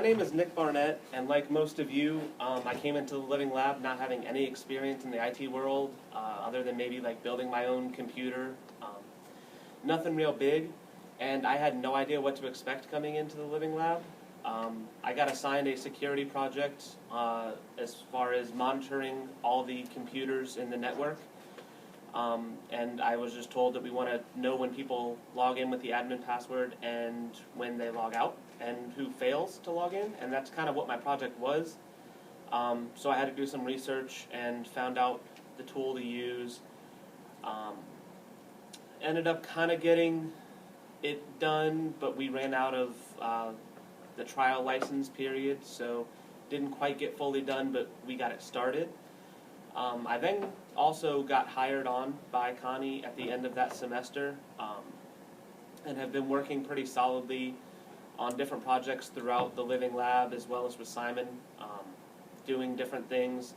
My name is Nick Barnett, and like most of you, I came into the Living Lab not having any experience in the IT world, other than maybe like building my own computer. Nothing real big, and I had no idea what to expect coming into the Living Lab. I got assigned a security project as far as monitoring all the computers in the network. And I was just told that we want to know when people log in with the admin password and when they log out and who fails to log in, and that's kind of what my project was. So I had to do some research and found out the tool to use. Ended up kind of getting it done, but we ran out of the trial license period, so didn't quite get fully done, but we got it started. I then also got hired on by Connie at the end of that semester, and have been working pretty solidly on different projects throughout the Living Lab as well as with Simon, doing different things.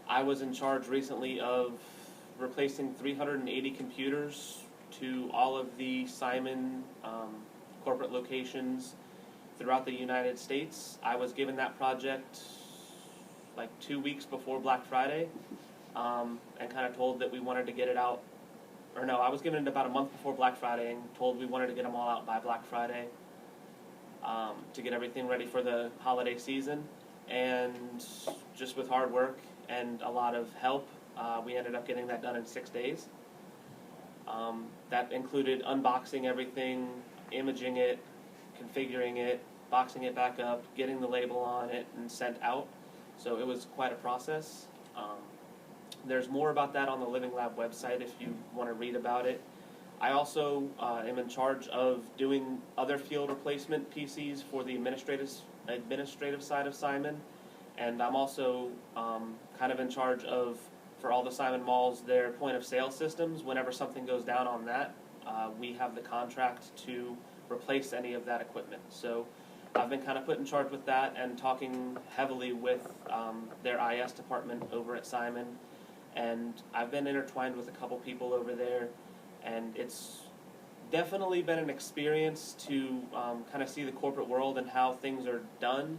I was in charge recently of replacing 380 computers to all of the Simon corporate locations throughout the United States. I was given that project like 2 weeks before Black Friday, and kind of told that we wanted to get it out, or no, I was given it about a month before Black Friday and told we wanted to get them all out by Black Friday to get everything ready for the holiday season. And just with hard work and a lot of help, we ended up getting that done in 6 days. That included unboxing everything, imaging it, configuring it, boxing it back up, getting the label on it, and sent out. So it was quite a process. There's more about that on the Living Lab website if you want to read about it. I also am in charge of doing other field replacement PCs for the administrative side of Simon, and I'm also kind of in charge of, for all the Simon malls, their point of sale systems. Whenever something goes down on that, we have the contract to replace any of that equipment. So I've been kind of put in charge with that and talking heavily with their IS department over at Simon, and I've been intertwined with a couple people over there, and it's definitely been an experience to kind of see the corporate world and how things are done.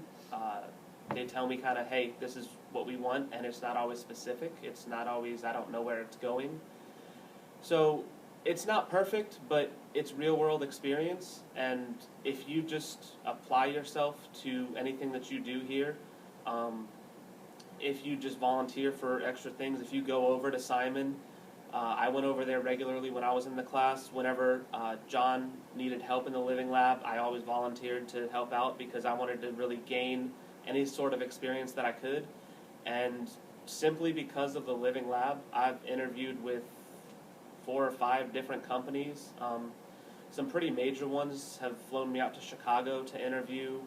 They tell me kind of, hey, this is what we want, and it's not always specific. It's not always, I don't know where it's going. So it's not perfect, but it's real world experience, and if you just apply yourself to anything that you do here, if you just volunteer for extra things, if you go over to Simon, I went over there regularly when I was in the class. Whenever John needed help in the Living Lab, I always volunteered to help out because I wanted to really gain any sort of experience that I could. And simply because of the Living Lab, I've interviewed with 4 or 5 different companies. Some pretty major ones have flown me out to Chicago to interview,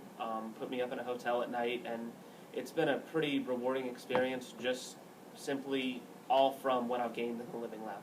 put me up in a hotel at night, and it's been a pretty rewarding experience, just simply all from what I've gained in the Living Lab.